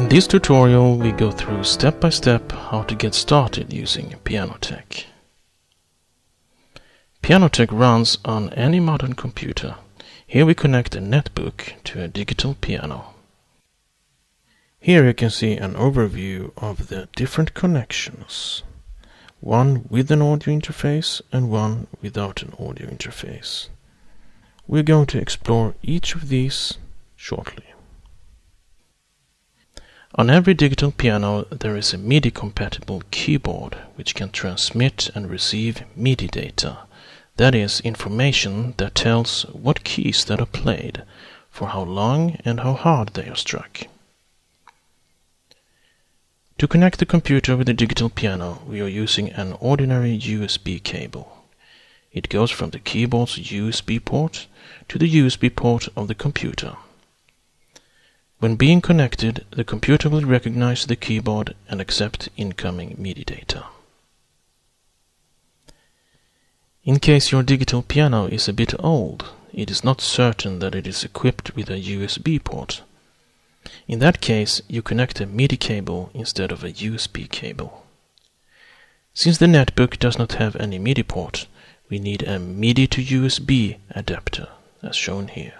In this tutorial we go through step by step how to get started using Pianoteq. Pianoteq runs on any modern computer. Here we connect a netbook to a digital piano. Here you can see an overview of the different connections. One with an audio interface and one without an audio interface. We're going to explore each of these shortly. On every digital piano there is a MIDI-compatible keyboard which can transmit and receive MIDI data. That is, information that tells what keys that are played, for how long and how hard they are struck. To connect the computer with the digital piano, we are using an ordinary USB cable. It goes from the keyboard's USB port to the USB port of the computer. When being connected, the computer will recognize the keyboard and accept incoming MIDI data. In case your digital piano is a bit old, it is not certain that it is equipped with a USB port. In that case, you connect a MIDI cable instead of a USB cable. Since the netbook does not have any MIDI port, we need a MIDI to USB adapter, as shown here.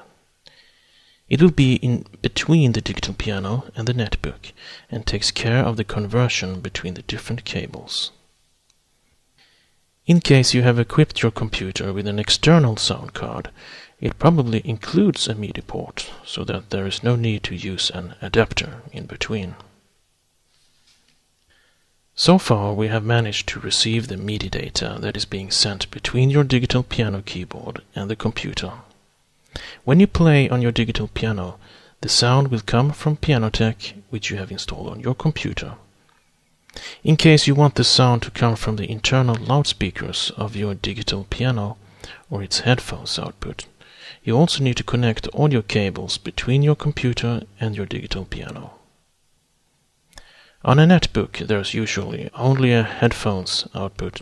It will be in between the digital piano and the netbook and takes care of the conversion between the different cables. In case you have equipped your computer with an external sound card, it probably includes a MIDI port, so that there is no need to use an adapter in between. So far we have managed to receive the MIDI data that is being sent between your digital piano keyboard and the computer. When you play on your digital piano, the sound will come from Pianoteq, which you have installed on your computer. In case you want the sound to come from the internal loudspeakers of your digital piano or its headphones output, you also need to connect audio cables between your computer and your digital piano. On a netbook there is usually only a headphones output.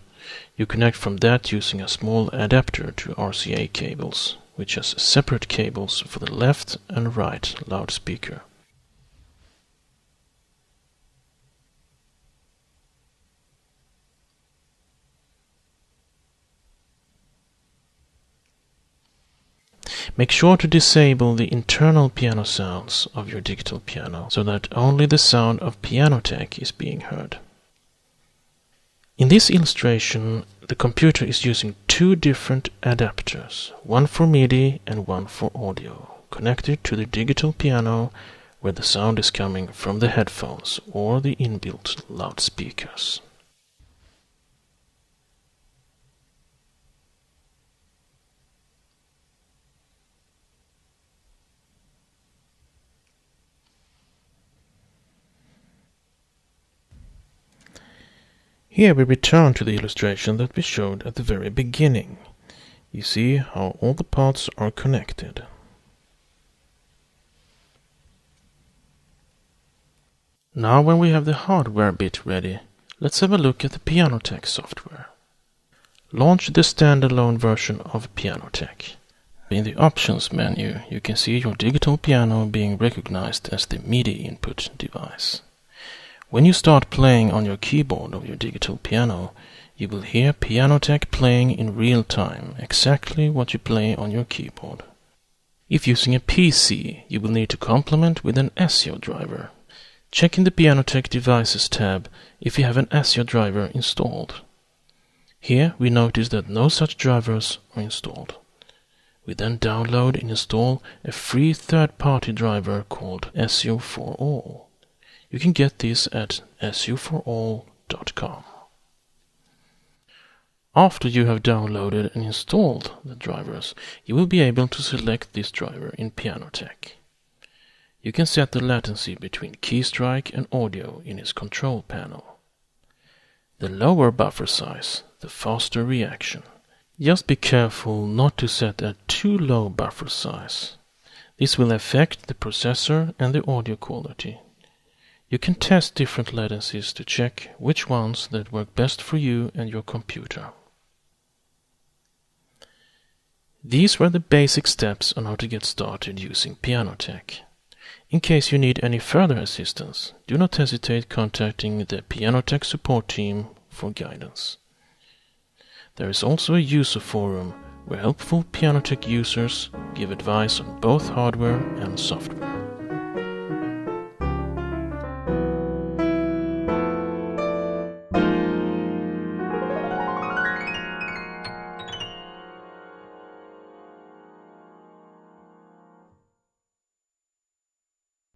You connect from that using a small adapter to RCA cables, which has separate cables for the left and right loudspeaker. Make sure to disable the internal piano sounds of your digital piano so that only the sound of Pianoteq is being heard. In this illustration, the computer is using two different adapters, one for MIDI and one for audio, connected to the digital piano where the sound is coming from the headphones or the inbuilt loudspeakers. Here we return to the illustration that we showed at the very beginning. You see how all the parts are connected. Now when we have the hardware bit ready, let's have a look at the Pianoteq software. Launch the standalone version of Pianoteq. In the options menu you can see your digital piano being recognized as the MIDI input device. When you start playing on your keyboard of your digital piano, you will hear Pianoteq playing in real time exactly what you play on your keyboard. If using a PC, you will need to complement with an ASIO driver. Check in the Pianoteq Devices tab if you have an ASIO driver installed. Here we notice that no such drivers are installed. We then download and install a free third-party driver called ASIO for All. You can get this at asioforall.com. After you have downloaded and installed the drivers, you will be able to select this driver in Pianoteq. You can set the latency between key strike and audio in its control panel. The lower buffer size, the faster reaction. Just be careful not to set a too low buffer size. This will affect the processor and the audio quality. You can test different latencies to check which ones that work best for you and your computer. These were the basic steps on how to get started using Pianoteq. In case you need any further assistance, do not hesitate contacting the Pianoteq support team for guidance. There is also a user forum where helpful Pianoteq users give advice on both hardware and software.